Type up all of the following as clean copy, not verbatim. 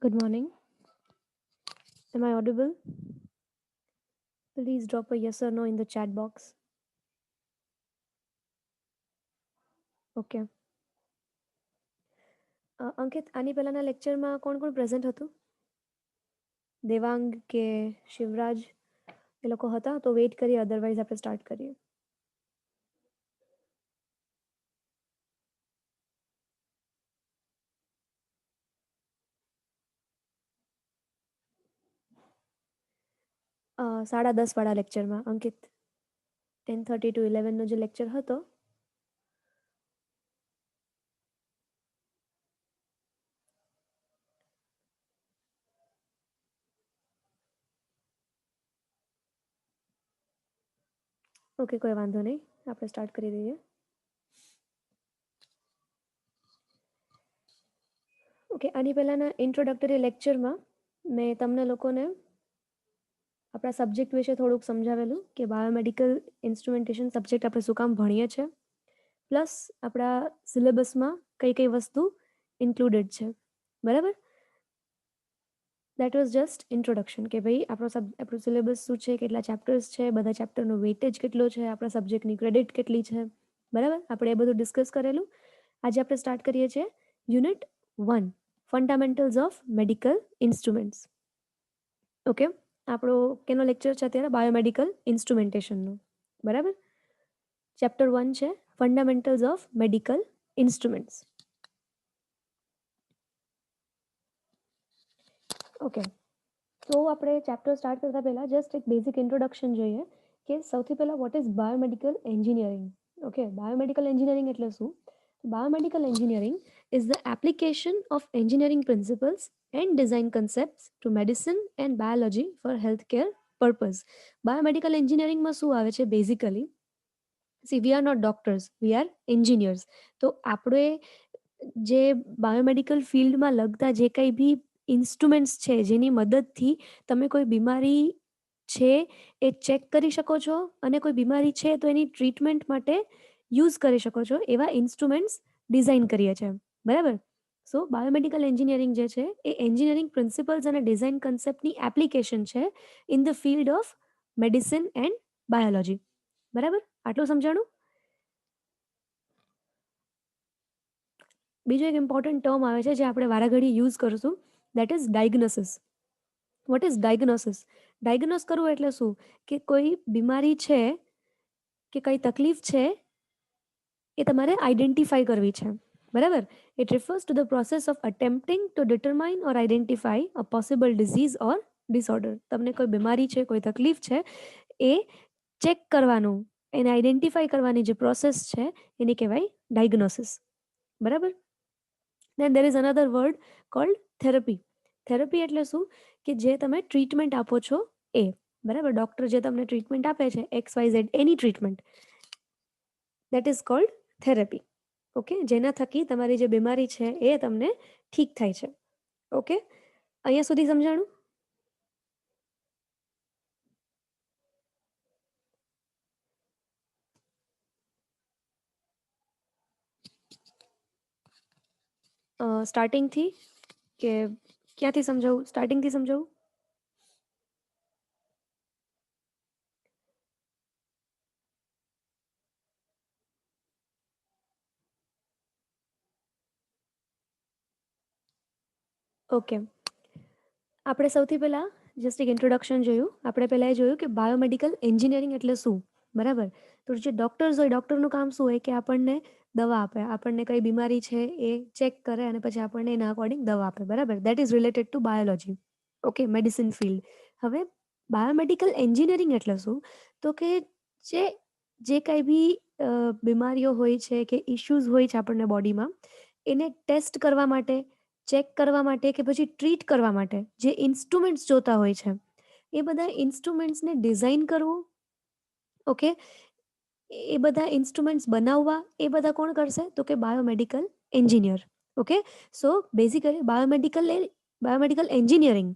Good morning. Am I audible? Please drop a yes or no in the chat box. Okay. અંકિત, આની પહેલાના લેક્ચરમાં કોણ કોણ present હતું? દેવાંગ કે શિવરાજ એ લોકો હતા? તો વેઇટ કરીએ, અધરવાઇઝ આપણે સ્ટાર્ટ કરીએ. અ, 10:30 વાળા લેક્ચરમાં અંકિત 10:30 to 11નો જે લેક્ચર હતો ઓકે, કોઈ વાંધો નહીં, આપણે સ્ટાર્ટ કરી દઈએ. ઓકે, આની પહેલાના ઇન્ટ્રોડક્ટરી લેક્ચરમાં મેં તમને લોકોને આપણા સબ્જેક્ટ વિશે થોડુંક સમજાવેલું કે બાયોમેડિકલ ઇન્સ્ટ્રુમેન્ટેશન સબ્જેક્ટ આપણે શું કામ ભણીએ છીએ, પ્લસ આપણા સિલેબસમાં કઈ કઈ વસ્તુ ઇન્ક્લુડેડ છે. બરાબર? દેટ વોઝ જસ્ટ ઇન્ટ્રોડક્શન કે ભાઈ આપણું સિલેબસ શું છે, કેટલા ચેપ્ટર્સ છે, બધા ચેપ્ટરનો વેઇટેજ કેટલો છે, આપણા સબ્જેક્ટની ક્રેડિટ કેટલી છે. બરાબર? આપણે એ બધું ડિસ્કસ કરેલું. આજે આપણે સ્ટાર્ટ કરીએ છીએ unit 1, fundamentals of medical instruments. Okay, આપણો કેનો લેક્ચર છે અત્યારે? બાયોમેડિકલ ઇન્સ્ટ્રુમેન્ટેશનનો. બરાબર? ચેપ્ટર 1 છે fundamentals of medical instruments. Okay, તો આપણે ચેપ્ટર સ્ટાર્ટ કરતા પહેલા જસ્ટ એક બેઝિક ઇન્ટ્રોડક્શન જોઈએ કે સૌથી પહેલા what is biomedical engineering. Okay, biomedical engineering એટલે શું? Biomedical engineering is the application of engineering principles and design concepts to medicine and biology for healthcare purpose. Biomedical engineering માં શું આવે છે basically? See we are not doctors, we are engineers. તો આપણે જે biomedical ફિલ્ડમાં લગતા જે કંઈ બી ઇન્સ્ટ્રુમેન્ટ્સ છે જેની મદદથી તમે કોઈ બીમારી છે એ ચેક કરી શકો છો અને કોઈ બીમારી છે તો એની ટ્રીટમેન્ટ માટે યુઝ કરી શકો છો, એવા ઇન્સ્ટ્રુમેન્ટ્સ ડિઝાઇન કરીએ છીએ. બરાબર? સો બાયોમેડિકલ એન્જિનિયરિંગ જે છે એ એન્જિનિયરિંગ પ્રિન્સિપલ્સ અને ડિઝાઇન કન્સેપ્ટની એપ્લિકેશન છે in the field of medicine and biology. બરાબર? આટલું સમજાણું? બીજો એક ઇમ્પોર્ટન્ટ ટર્મ આવે છે જે આપણે વારાઘડી યુઝ કરશું, that is diagnosis. What is diagnosis? Diagnose કરવું એટલે શું? કે કોઈ બીમારી છે કે કઈ તકલીફ છે એ તમારે આઈડેન્ટિફાઈ કરવી છે. બરાબર? It refers to the process of attempting to determine or identify a possible disease or disorder. તમને કોઈ બીમારી છે, કોઈ તકલીફ છે, એ ચેક કરવાનું, એને આઈડેન્ટિફાઈ કરવાની જે પ્રોસેસ છે એને કહેવાય ડાયગ્નોસિસ. બરાબર? Then there is another word called therapy. Therapy એટલે શું? કે જે તમે ટ્રીટમેન્ટ આપો છો એ. બરાબર? ડૉક્ટર જે તમને ટ્રીટમેન્ટ આપે છે XYZ any treatment, that is called therapy. Okay, જેના થકી તમારી જે બીમારી છે એ તમને ઠીક થાય છે. ઓકે, અહીંયા સુધી સમજાણું? સ્ટાર્ટિંગથી કે ક્યાંથી સમજાવું? સ્ટાર્ટિંગથી સમજાવું? ઓકે, આપણે સૌથી પહેલાં જસ્ટ એક ઇન્ટ્રોડક્શન જોયું. આપણે પહેલાં એ જોયું કે બાયોમેડિકલ એન્જિનિયરિંગ એટલે શું. બરાબર? તો જે ડૉક્ટર્સ હોય, ડૉક્ટરનું કામ શું હોય કે આપણને દવા આપે, આપણને કઈ બીમારી છે એ ચેક કરે અને પછી આપણને એના અકોર્ડિંગ દવા આપે. બરાબર? That is related to biology. Okay, medicine field. હવે બાયોમેડિકલ એન્જિનિયરિંગ એટલે શું? તો કે જે કાંઈ બી બીમારીઓ હોય છે કે ઇશ્યુઝ હોય છે આપણને બોડીમાં, એને ટેસ્ટ કરવા માટે, ચેક કરવા માટે કે પછી ટ્રીટ કરવા માટે જે ઇન્સ્ટ્રુમેન્ટ્સ જોતા હોય છે એ બધા ઇન્સ્ટ્રુમેન્ટ્સને ડિઝાઇન કરવું. ઓકે, એ બધા ઇન્સ્ટ્રુમેન્ટ્સ બનાવવા એ બધા કોણ કરશે? તો કે biomedical engineer. Okay, so basically biomedical engineering,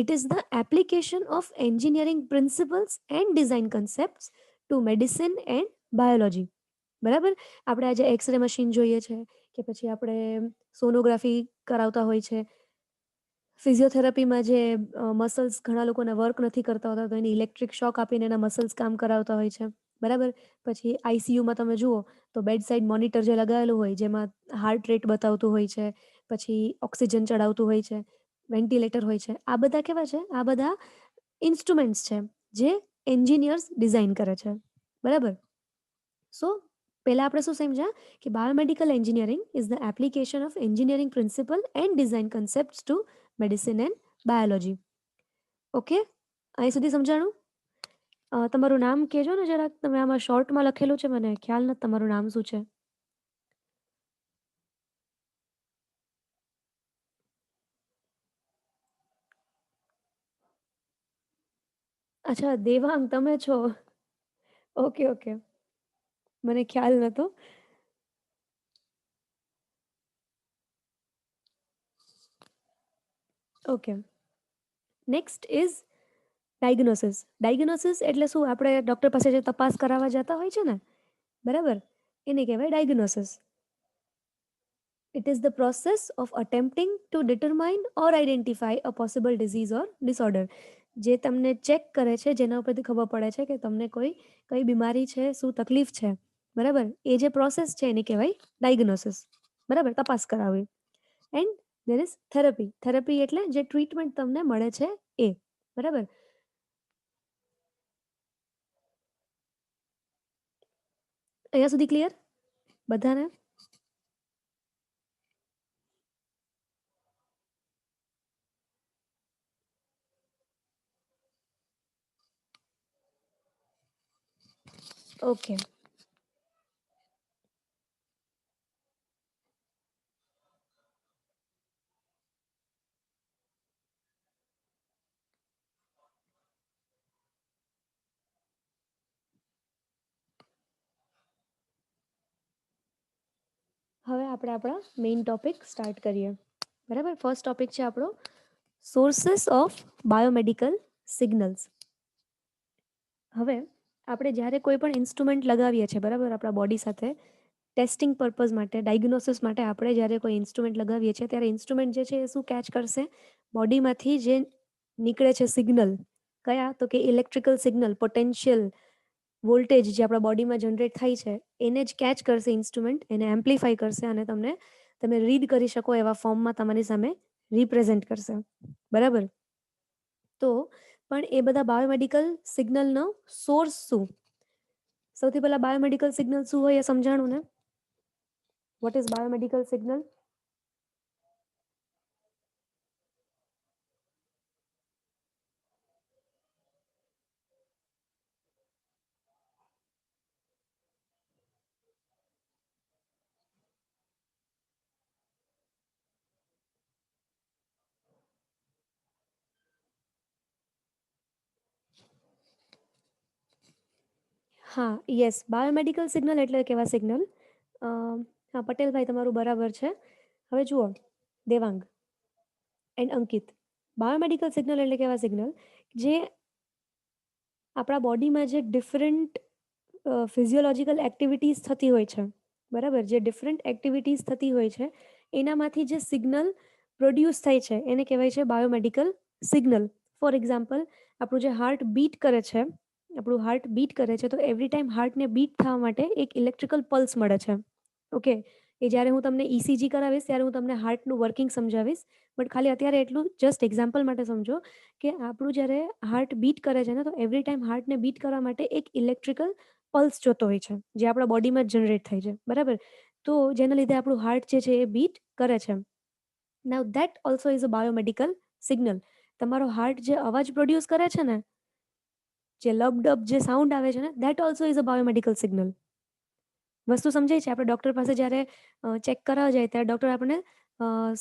it is the application of engineering principles and design concepts to medicine and biology. બરાબર? આપણે આજે એક્સરે મશીન જોઈએ છે કે પછી આપણે સોનોગ્રાફી કરાવતા હોય છે, ફિઝિયોથેરાપીમાં જે મસલ્સ ઘણા લોકોને વર્ક નથી કરતા હોતા તો એને ઇલેક્ટ્રિક શોક આપીને એના મસલ્સ કામ કરાવતા હોય છે. બરાબર? પછી આઈસીયુમાં તમે જુઓ તો બેડ સાઇડ મોનિટર જે લગાવેલું હોય જેમાં હાર્ટ રેટ બતાવતું હોય છે, પછી ઓક્સિજન ચડાવતું હોય છે, વેન્ટિલેટર હોય છે. આ બધા કેવા છે? આ બધા ઇન્સ્ટ્રુમેન્ટ્સ છે જે એન્જિનિયર્સ ડિઝાઇન કરે છે. બરાબર? સો પહેલા આપણે શું સમજ્યા કે biomedical engineering is the application of engineering principle and design concepts to medicine and biology. Okay? અહીં સુધી સમજાણું? તમારું નામ કહેજો ને જરાક. તમે આમાં શોર્ટમાં લખેલું છે, મને ખ્યાલ નથી તમારું નામ શું છે? અચ્છા, દેવાંગ તમે છો. Okay, okay. મને ખ્યાલ નહોતો. Okay. Next is diagnosis. Diagnosis એટલે શું? આપણે ડૉક્ટર પાસે જે તપાસ કરાવવા જતા હોય છે ને, બરાબર? એને કહેવાય diagnosis. It is the process of attempting to determine or identify a possible disease or disorder. જે તમને ચેક કરે છે, જેના ઉપરથી ખબર પડે છે કે તમને કોઈ કઈ બીમારી છે, શું તકલીફ છે, બરાબર? એ જે પ્રોસેસ છે એને કહેવાય ડાયગ્નોસિસ. બરાબર? તપાસ કરાવવી. And there is therapy. Therapy એટલે જે ટ્રીટમેન્ટ તમને મળે છે એ. બરાબર? અહીંયા સુધી ક્લિયર બધાને? ઓકે. હવે આપણે આપણા મેઇન ટોપિક સ્ટાર્ટ કરીએ. બરાબર? ફર્સ્ટ ટોપિક છે આપણો સોર્સીસ ઓફ બાયોમેડિકલ સિગ્નલ્સ. હવે આપણે જ્યારે કોઈ પણ ઇન્સ્ટ્રુમેન્ટ લગાવીએ છીએ, બરાબર, આપણા બોડી સાથે ટેસ્ટિંગ પર્પઝ માટે, ડાયગ્નોસિસ માટે આપણે જ્યારે કોઈ ઇન્સ્ટ્રુમેન્ટ લગાવીએ છીએ ત્યારે ઇન્સ્ટ્રુમેન્ટ જે છે એ શું કેચ કરશે? બોડીમાંથી જે નીકળે છે સિગ્નલ, કયા? તો કે ઇલેક્ટ્રિકલ સિગ્નલ, પોટેન્શિયલ, વોલ્ટેજ જે આપણા બોડીમાં જનરેટ થાય છે એને જ કેચ કરશે ઇન્સ્ટ્રુમેન્ટ, એને એમ્પ્લિફાય કરશે અને તમે રીડ કરી શકો એવા ફોર્મમાં તમારી સામે રિપ્રેઝેન્ટ કરશે. બરાબર? તો પણ એ બધા બાયોમેડિકલ સિગ્નલનો સોર્સ શું? સૌથી પહેલા બાયોમેડિકલ સિગ્નલ શું હોય એ સમજાણું ને? What is biomedical signal? હા, યસ. બાયોમેડિકલ સિગ્નલ એટલે કેવા સિગ્નલ? હા, પટેલભાઈ તમારું બરાબર છે. હવે જુઓ Devang and Ankit, biomedical signal એટલે કેવા સિગ્નલ જે આપણા બોડીમાં જે ડિફરન્ટ ફિઝિયોલોજિકલ એક્ટિવિટીઝ થતી હોય છે, બરાબર, જે ડિફરન્ટ એક્ટિવિટીઝ થતી હોય છે એનામાંથી જે સિગ્નલ પ્રોડ્યુસ થાય છે એને કહેવાય છે બાયોમેડિકલ સિગ્નલ. ફોર એક્ઝામ્પલ, આપણું જે હાર્ટ બીટ કરે છે, આપણું હાર્ટ બીટ કરે છે તો એવરી ટાઈમ હાર્ટને બીટ થવા માટે એક ઇલેક્ટ્રિકલ પલ્સ મળે છે. ઓકે, એ જ્યારે હું તમને ઇસીજી કરાવીશ ત્યારે હું તમને હાર્ટનું વર્કિંગ સમજાવીશ, બટ ખાલી અત્યારે એટલું જસ્ટ એક્ઝામ્પલ માટે સમજો કે આપણું જ્યારે હાર્ટ બીટ કરે છે ને તો એવરી ટાઈમ હાર્ટને બીટ કરવા માટે એક ઇલેક્ટ્રિકલ પલ્સ જોતો હોય છે જે આપણા બોડીમાં જ જનરેટ થાય છે. બરાબર? તો જેના લીધે આપણું હાર્ટ જે છે એ બીટ કરે છે. Now that also is a biomedical signal. તમારો હાર્ટ જે અવાજ પ્રોડ્યુસ કરે છે ને, જે લબ ડબ જે સાઉન્ડ આવે છે ને, that also is a biomedical signal. વસ્તુ સમજાય છે? આપણે ડૉક્ટર પાસે જ્યારે ચેક કરાવવા જાય ત્યારે ડૉક્ટર આપણને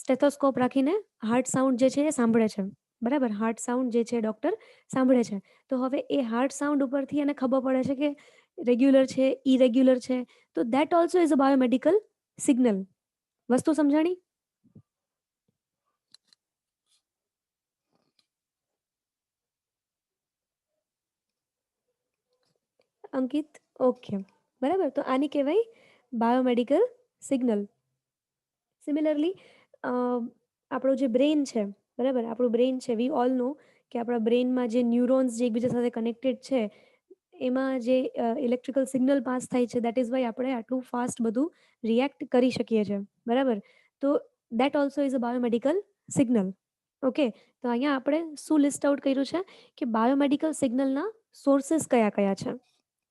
સ્ટેથોસ્કોપ રાખીને હાર્ટ સાઉન્ડ જે છે એ સાંભળે છે. બરાબર? હાર્ટ સાઉન્ડ જે છે ડૉક્ટર સાંભળે છે. તો હવે એ હાર્ટ સાઉન્ડ ઉપરથી એને ખબર પડે છે કે રેગ્યુલર છે, ઇરેગ્યુલર છે. તો that also is a biomedical signal. વસ્તુ સમજાણી? અંકિત? ઓકે. બરાબર? તો આની કહેવાય બાયોમેડિકલ સિગ્નલ. સિમિલરલી આપણો જે બ્રેઇન છે, બરાબર? આપણું બ્રેઇન છે, વી ઓલ નો કે આપણા બ્રેઇનમાં જે ન્યુરોન્સ જે એકબીજા સાથે કનેક્ટેડ છે, એમાં જે ઇલેક્ટ્રિકલ સિગ્નલ પાસ થાય છે, દેટ ઇઝ વાય આપણે આટલું ફાસ્ટ બધું રિએક્ટ કરી શકીએ છીએ. બરાબર? તો that also is a biomedical signal. Okay. તો અહીંયા આપણે શું લિસ્ટ આઉટ કર્યું છે કે બાયોમેડિકલ સિગ્નલના સોર્सेस કયા-કયા છે.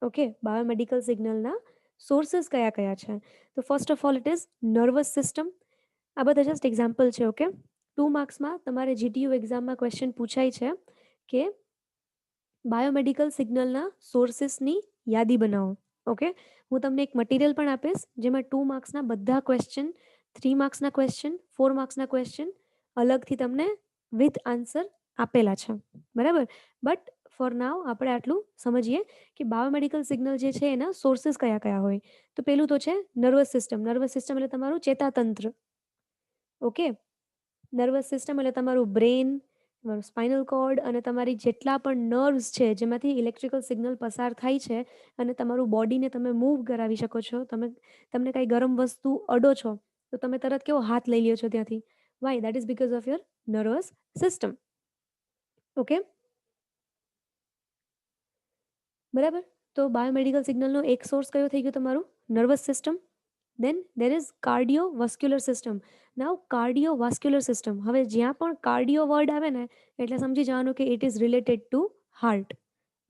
ઓકે. બાયોમેડિકલ સિગ્નલના સોર્सेस કયા-કયા છે. તો first of all it is nervous system. આ બધા જસ્ટ એક્ઝામ્પલ છે. ઓકે. 2 માર્ક્સમાં તમારે જીટીયુ એક્ઝામમાં ક્વેશ્ચન પૂછાય છે કે બાયોમેડિકલ સિગ્નલના સોર્सेसની યાદી બનાવો. ઓકે. હું તમને એક મટીરિયલ પણ આપીશ જેમાં 2 માર્ક્સના બધા ક્વેશ્ચન, 3 માર્ક્સના ક્વેશ્ચન, 4 માર્ક્સના ક્વેશ્ચન અલગથી તમને વિથ આન્સર આપેલા છે. બરાબર? બટ ફોર નાઉ આપણે આટલું સમજીએ કે બાયોમેડિકલ સિગ્નલ જે છે એના સોર્सेस કયા-કયા હોય. તો પેલું તો છે નર્વસ સિસ્ટમ. નર્વસ સિસ્ટમ એટલે તમારું ચેતાતંત્ર. ઓકે. નર્વસ સિસ્ટમ એટલે તમારું બ્રેન, તમારું સ્પાઇનલ કોર્ડ અને તમારી જેટલા પણ નર્વ્સ છે જેમાંથી ઇલેક્ટ્રિકલ સિગ્નલ પસાર થાય છે અને તમારું બોડીને તમે મૂવ કરાવી શકો છો. તમને કાંઈ ગરમ વસ્તુ અડો છો તો તમે તરત કેવો હાથ લઈ લ્યો છો ત્યાંથી. Why? That is because of your nervous system. Okay. બરાબર? તો બાયોમેડિકલ સિગ્નલનો એક સોર્સ કયો થઈ ગયો તમારું? Nervous system. Then there is cardiovascular system. Now cardiovascular system. હવે જ્યાં પણ કાર્ડિયો વર્ડ આવે ને એટલે સમજી જવાનું કે it is related to heart.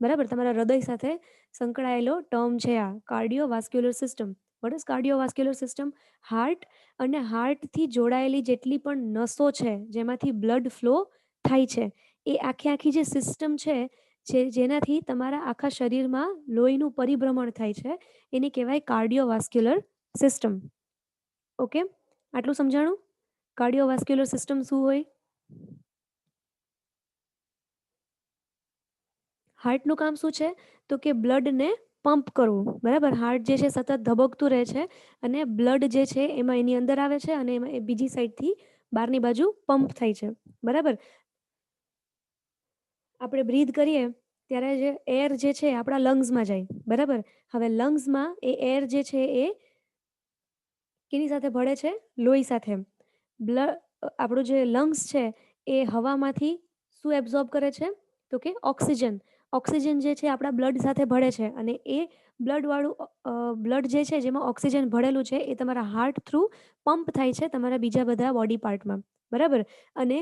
બરાબર? તમારા હૃદય સાથે સંકળાયેલો ટર્મ છે આ cardiovascular system. What is cardiovascular system? Heart અને હાર્ટથી જોડાયેલી જેટલી પણ નસો છે જેમાંથી બ્લડ ફ્લો થાય છે એ આખી જે સિસ્ટમ છે જેનાથી તમારા આખા શરીરમાં લોહીનું પરિભ્રમણ થાય છે એને કહેવાય કાર્ડિયોવાસ્ક્યુલર સિસ્ટમ. ઓકે. આટલું સમજાણું? કાર્ડિયોવાસ્ક્યુલર સિસ્ટમ શું હોય? હાર્ટનું કામ શું છે? તો કે બ્લડને પંપ કરવું. બરાબર? હાર્ટ જે છે સતત ધબકતું રહે છે અને બ્લડ જે છે એમાં એની અંદર આવે છે અને એમાં એ બીજી સાઈડથી બહારની બાજુ પંપ થાય છે. બરાબર? આપણે બ્રીથ કરીએ ત્યારે જે એર જે છે આપણા લંગ્સમાં જાય. બરાબર? હવે લંગ્સમાં એ એર જે છે એ કેની સાથે ભળે છે? લોહી સાથે. આપણું જે લંગ્સ છે એ હવામાંથી શું એબ્ઝોર્બ કરે છે? તો કે ઓક્સિજન. ઓક્સિજન જે છે આપણા બ્લડ સાથે ભળે છે અને એ બ્લડ જે છે જેમાં ઓક્સિજન ભળેલું છે એ તમારા હાર્ટ થ્રુ પંપ થાય છે તમારા બીજા બધા બોડી પાર્ટમાં. બરાબર? અને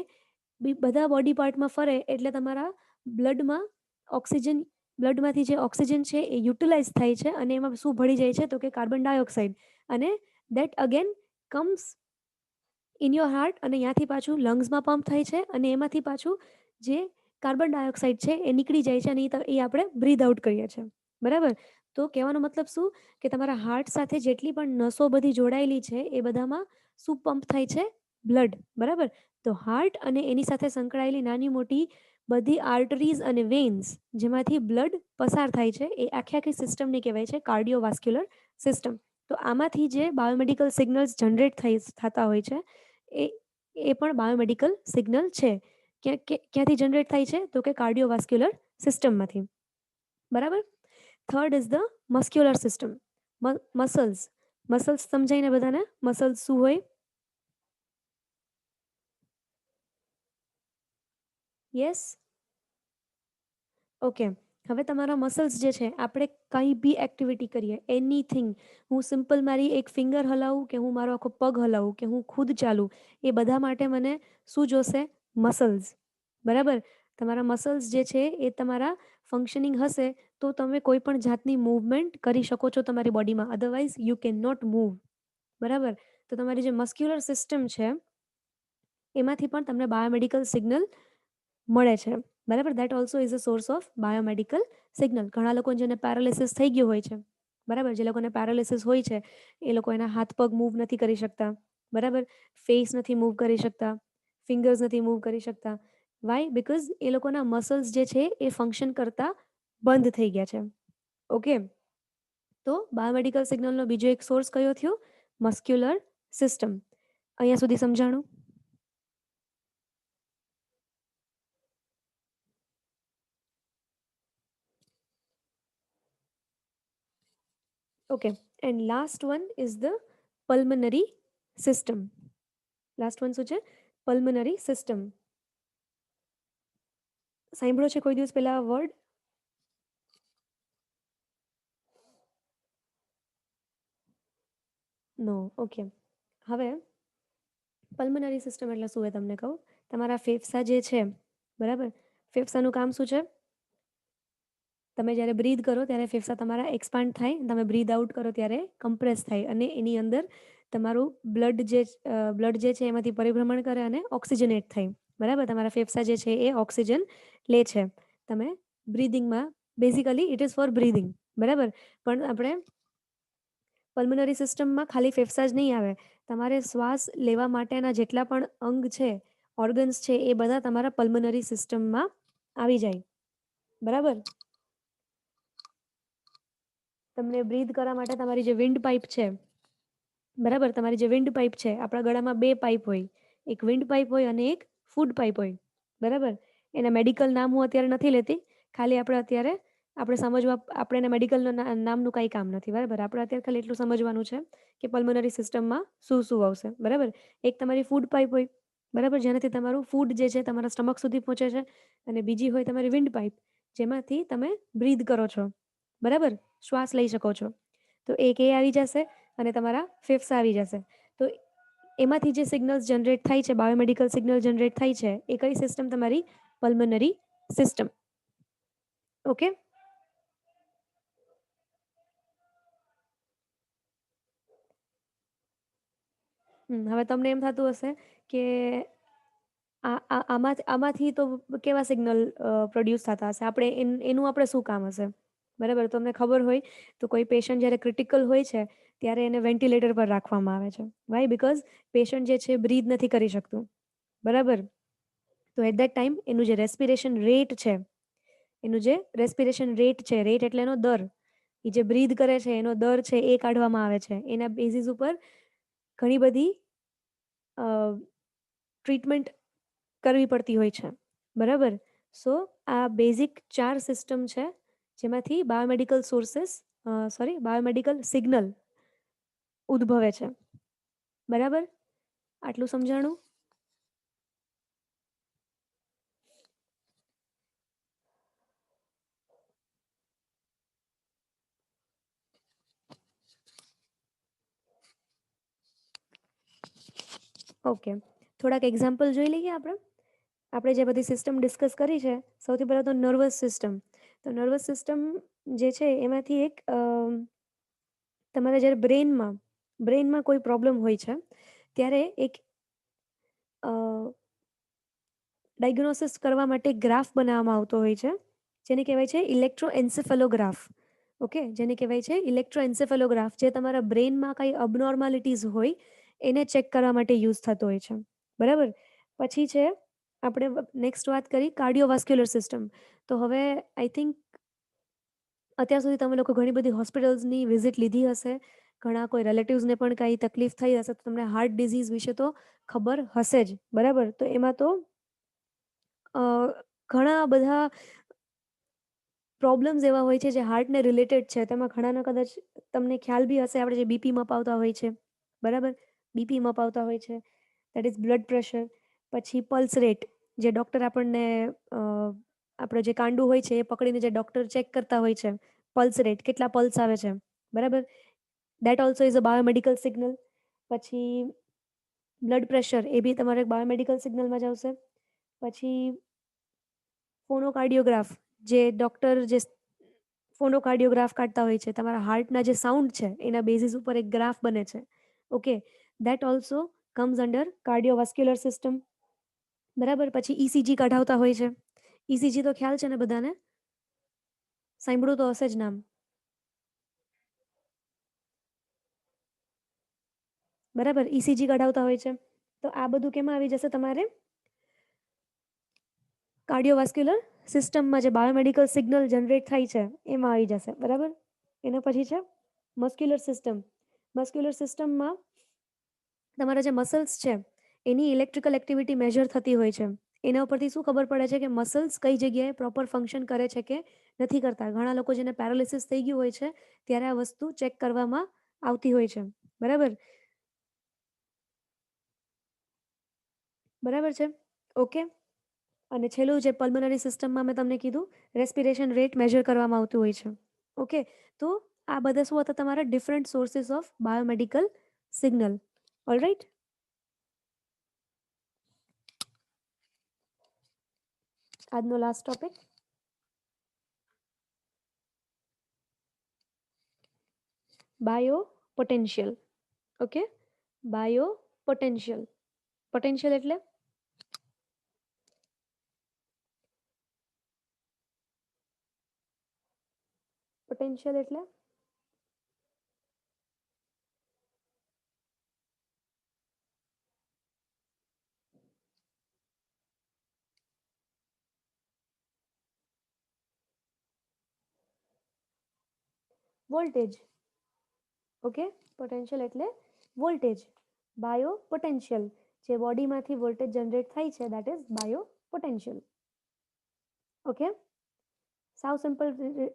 બધા બોડી પાર્ટમાં ફરે એટલે તમારા બ્લડમાં ઓક્સિજન બ્લડમાંથી જે ઓક્સિજન છે એ યુટિલાઇઝ થાય છે અને એમાં શું ભળી જાય છે? તો કે કાર્બન ડાયોક્સાઇડ. અને that again comes in your heart અને ત્યાંથી પાછું લંગ્સમાં પંપ થાય છે અને એમાંથી પાછું જે કાર્બન ડાયોક્સાઇડ છે એ નીકળી જાય છે અને એ આપણે બ્રીથ આઉટ કરીએ છીએ. બરાબર? તો કહેવાનો મતલબ શું? કે તમારા હાર્ટ સાથે જેટલી પણ નસો બધી જોડાયેલી છે એ બધામાં શું પંપ થાય છે? બ્લડ. બરાબર? તો હાર્ટ અને એની સાથે સંકળાયેલી નાની મોટી બધી આર્ટરીઝ અને વેન્સ જેમાંથી બ્લડ પસાર થાય છે એ આખી સિસ્ટમને કહેવાય છે કાર્ડિયોવાસ્ક્યુલર સિસ્ટમ. તો આમાંથી જે બાયોમેડિકલ સિગ્નલ્સ જનરેટ થતા હોય છે એ એ પણ બાયોમેડિકલ સિગ્નલ છે. ક્યાંથી જનરેટ થાય છે? તો કે કાર્ડિયોવાસ્ક્યુલર સિસ્ટમમાંથી. બરાબર? Third is the muscular system. Muscles. Muscles સમજાય ને બધાને? મસલ્સ શું હોય? યસ? ઓકે. હવે તમારા મસલ્સ જે છે આપણે કંઈ બી એક્ટિવિટી કરીએ એનીથિંગ, હું સિમ્પલ મારી એક ફિંગર હલાવું કે હું મારો આખો પગ હલાવું કે હું ખુદ ચાલું, એ બધા માટે મને શું જોશે? મસલ્સ. બરાબર? તમારા મસલ્સ જે છે એ તમારા ફંક્શનિંગ હશે તો તમે કોઈ પણ જાતની મૂવમેન્ટ કરી શકો છો તમારી બોડીમાં. Otherwise you can not move. બરાબર? તો તમારી જે મસ્ક્યુલર સિસ્ટમ છે એમાંથી પણ તમને બાયોમેડિકલ સિગ્નલ મળે છે. બરાબર? That also is a source of biomedical signal. ઘણા લોકો જેને પેરાલિસિસ થઈ ગયું હોય છે. બરાબર? જે લોકોને પેરાલિસિસ હોય છે એ લોકો એના હાથ પગ મૂવ નથી કરી શકતા. બરાબર? ફેસ નથી મૂવ કરી શકતા. ફિંગર્સ નથી મૂવ કરી શકતા. વાય? બિકોઝ એ લોકોના મસલ્સ જે છે એ ફંક્શન કરતા બંધ થઈ ગયા છે. ઓકે. તો બાયોમેડિકલ સિગ્નલનો બીજો એક સોર્સ કયો થયો? Muscular system. અહીંયા સુધી સમજાણું? Okay. And last one is the pulmonary system. Last one શું છે? પલ્મનરી સિસ્ટમ. સાંભળ્યો છે કોઈ દિવસ પેલા વર્ડ? નો. ઓકે. હવે પલ્મનરી સિસ્ટમ એટલે શું હોય તમને કહું. તમારા ફેફસા જે છે, બરાબર? ફેફસાનું કામ શું છે? તમે જ્યારે બ્રીથ કરો ત્યારે ફેફસા તમારા એક્સપાન્ડ થાય, તમે બ્રીથ આઉટ કરો ત્યારે કમ્પ્રેસ થાય અને એની અંદર તમારું બ્લડ જે છે એમાંથી પરિભ્રમણ કરે અને ઓક્સિજનેટ થાય. બરાબર? તમારા ફેફસા જે છે એ ઓક્સિજન લે છે. તમે બ્રીથિંગમાં basically it is for breathing. બરાબર? પણ આપણે પલ્મનરી સિસ્ટમમાં ખાલી ફેફસા જ નહીં આવે. તમારે શ્વાસ લેવા માટેના જેટલા પણ અંગ છે, ઓર્ગન્સ છે, એ બધા તમારા પલ્મનરી સિસ્ટમમાં આવી જાય. બરાબર? તમને બ્રીથ કરવા માટે તમારી જે વિન્ડ પાઇપ છે, બરાબર? તમારી જે વિન્ડ પાઇપ છે, આપણા ગળામાં 2 પાઇપ હોય. એક વિન્ડ પાઇપ હોય અને એક ફૂડ પાઇપ હોય. બરાબર? એના મેડિકલ નામ હું અત્યારે નથી લેતી. ખાલી આપણે સમજવા આપણે એના મેડિકલ નામનું કાંઈ કામ નથી. બરાબર? આપણે અત્યારે ખાલી એટલું સમજવાનું છે કે પલ્મનરી સિસ્ટમમાં શું આવશે. બરાબર? એક તમારી ફૂડ પાઇપ હોય. બરાબર? જેનાથી તમારું ફૂડ જે છે તમારા સ્ટમક સુધી પહોંચે છે. અને બીજી હોય તમારી વિન્ડ પાઇપ, જેમાંથી તમે બ્રીથ કરો છો. બરાબર? શ્વાસ લઈ શકો છો. તો એક એ આવી જશે અને તમારા ફેફસા આવી જશે. તો એમાંથી જે સિગ્નલ્સ જનરેટ થાય છે, બાયોમેડિકલ સિગ્નલ જનરેટ થાય છે, એ કઈ સિસ્ટમ? તમારી પલ્મનરી સિસ્ટમ. ઓકે? હવે તમને એમ થતું હશે કે આમાંથી તો કેવા સિગ્નલ પ્રોડ્યુસ થતા હશે? એનું આપણે શું કામ હશે? બરાબર? તમને ખબર હોય તો કોઈ પેશન્ટ જ્યારે ક્રિટિકલ હોય છે ત્યારે એને વેન્ટિલેટર પર રાખવામાં આવે છે. વાય? બિકોઝ પેશન્ટ જે છે બ્રીથ નથી કરી શકતું. બરાબર? તો એટ ધેટ ટાઈમ એનું જે રેસ્પિરેશન રેટ છે, રેટ એટલે એનો દર. એ જે બ્રીથ કરે છે એનો દર છે એ કાઢવામાં આવે છે. એના બેઝિસ ઉપર ઘણી બધી ટ્રીટમેન્ટ કરવી પડતી હોય છે. બરાબર? સો આ બેઝિક 4 સિસ્ટમ છે જેમાંથી બાયોમેડિકલ સિગ્નલ ઉદ્ભવે છે. બરાબર? આટલું સમજાણું? ઓકે. થોડાક એક્ઝામ્પલ જોઈ લઈએ આપણે. આપણે જે બધી સિસ્ટમ ડિસ્કસ કરી છે, સૌથી પહેલાં તો નર્વસ સિસ્ટમ. તો નર્વસ સિસ્ટમ જે છે એમાંથી એક તમારા જ્યારે બ્રેઇનમાં કોઈ પ્રોબ્લેમ હોય છે ત્યારે એક ડાયગ્નોસિસ કરવા માટે ગ્રાફ બનાવવામાં આવતો હોય છે, જેને કહેવાય છે ઇલેક્ટ્રોએન્સેફેલોગ્રાફ. ઓકે? જેને કહેવાય છે ઇલેક્ટ્રોએન્સેફેલોગ્રાફ, જે તમારા બ્રેઇનમાં કાંઈ અબનોર્માલિટીઝ હોય એને ચેક કરવા માટે યુઝ થતો હોય છે. બરાબર? પછી છે આપણે નેક્સ્ટ વાત કરી કાર્ડિયોવાસ્ક્યુલર સિસ્ટમ. તો હવે આઈ થિંક અત્યાર સુધી તમે લોકો ઘણી બધી હોસ્પિટલ્સની વિઝિટ લીધી હશે. ઘણા કોઈ રિલેટિવ્સને પણ કાંઈ તકલીફ થઈ હશે તો તમને હાર્ટ ડિઝીઝ વિશે તો ખબર હશે જ. બરાબર? તો એમાં તો અ, ઘણા બધા પ્રોબ્લેમ્સ એવા હોય છે જે હાર્ટને રિલેટેડ છે. તેમાં ઘણાના કદાચ તમને ખ્યાલ બી હશે. આપણે જે બીપી મપાવતા હોય છે, બરાબર? બીપી મપાવતા હોય છે, દેટ ઇઝ બ્લડ પ્રેશર. પછી પલ્સ રેટ, જે ડૉક્ટર આપણને આપણો જે કાંડું હોય છે એ પકડીને જે ડૉક્ટર ચેક કરતા હોય છે, પલ્સ રેટ, કેટલા પલ્સ આવે છે. બરાબર? That also is a biomedical signal. પછી બ્લડ પ્રેશર, એ બી તમારે બાયોમેડિકલ સિગ્નલમાં જ આવશે. પછી ફોનોકાર્ડિયોગ્રાફ, જે ફોનોકાર્ડિયોગ્રાફ કાઢતા હોય છે, તમારા હાર્ટના જે સાઉન્ડ છે એના બેઝિસ ઉપર એક ગ્રાફ બને છે. Okay? That also comes under cardiovascular system. બરાબર? પછી ઇસીજી કઢાવતા હોય છે. ઇસીજી તો ખ્યાલ છે ને બધાને? સાંભળ્યું તો હશે જ નામ. બરાબર? ઇસીજી કઢાવતા હોય છે. તો આ બધું કેમાં આવી જશે? તમારે કાર્ડિયોવાસ્ક્યુલર સિસ્ટમમાં જે બાયોમેડિકલ સિગ્નલ જનરેટ થાય છે એમાં આવી જશે. બરાબર? એના પછી છે મસ્ક્યુલર સિસ્ટમ. મસ્ક્યુલર સિસ્ટમમાં તમારા જે મસલ્સ છે એની ઇલેક્ટ્રિકલ એક્ટિવિટી મેજર થતી હોય છે. એના ઉપરથી શું ખબર પડે છે કે મસલ્સ કઈ જગ્યાએ પ્રોપર ફંક્શન કરે છે કે નથી કરતા. ઘણા લોકો જેને પેરાલિસિસ થઈ ગયું હોય છે ત્યારે આ વસ્તુ ચેક કરવામાં આવતી હોય છે. બરાબર? બરાબર છે? ઓકે? અને છેલ્લું જે પલ્મનરી સિસ્ટમમાં મેં તમને કીધું રેસ્પિરેશન રેટ મેજર કરવામાં આવતું હોય છે. ઓકે, તો આ બધા શું હતા તમારા different sources of biomedical signal. Alright. આજનો last topic bio potential. Okay, bio potential. Potential એટલે પોટેન્શિયલ એટલે વોલ્ટેજ. ઓકે, પોટેન્શિયલ એટલે વોલ્ટેજ. બાયો પોટેન્શિયલ જે બોડીમાંથી વોલ્ટેજ જનરેટ થાય છે that is bio potential. Okay, સાવ સિમ્પલ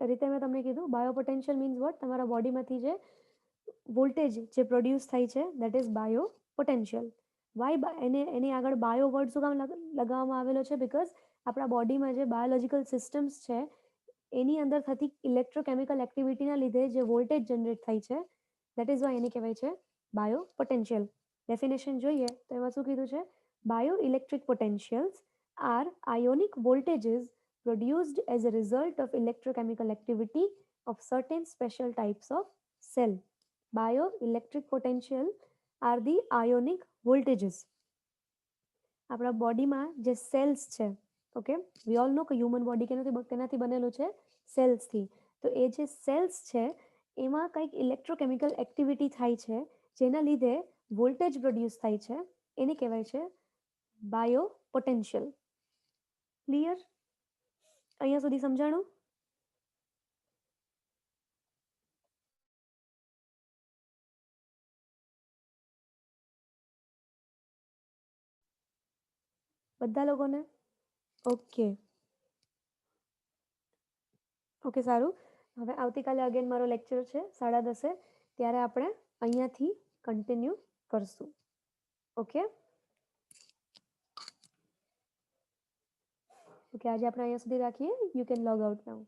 રીતે મેં તમને કીધું બાયો પોટેન્શિયલ મીન્સ વોટ, તમારા બોડીમાંથી જે વોલ્ટેજ જે પ્રોડ્યુસ થાય છે that is bio potential. Why એની આગળ બાયો વર્ડ શું કામ લગાવવામાં આવેલો છે? બિકોઝ આપણા બોડીમાં જે બાયોલોજિકલ સિસ્ટમ્સ છે એની અંદર થતી ઇલેક્ટ્રોકેમિકલ એક્ટિવિટીના લીધે જે વોલ્ટેજ જનરેટ થાય છે દેટ ઇઝ વાય એને કહેવાય છે બાયો પોટેન્શિયલ. ડેફિનેશન જોઈએ તો એમાં શું કીધું છે? Bio electric potentials are ionic voltages produced as a result of electrochemical activity of certain special types of cell. Bioelectric potential are the ionic voltages. આપણા બોડીમાં જે સેલ્સ છે, ઓકે, વી ઓલ નો કે હ્યુમન બોડી કેનાથી બનેલું છે? સેલ્સથી. તો એ જે cells છે એમાં કંઈક ઇલેક્ટ્રોકેમિકલ એક્ટિવિટી થાય છે જેના લીધે વોલ્ટેજ પ્રોડ્યુસ થાય છે, એને કહેવાય છે બાયો પોટેન્શિયલ. ક્લિયર? અહીંયા સુધી સમજાણું? બધા લોકોને? ઓકે ઓકે, સારું. હવે આવતીકાલે અગેન મારો લેક્ચર છે 10:30, ત્યારે આપણે અહીંયાથી કન્ટિન્યુ કરશું. ઓકે ઓકે, આજે આપણે અહીંયા સુધી રાખીએ. You can log out now.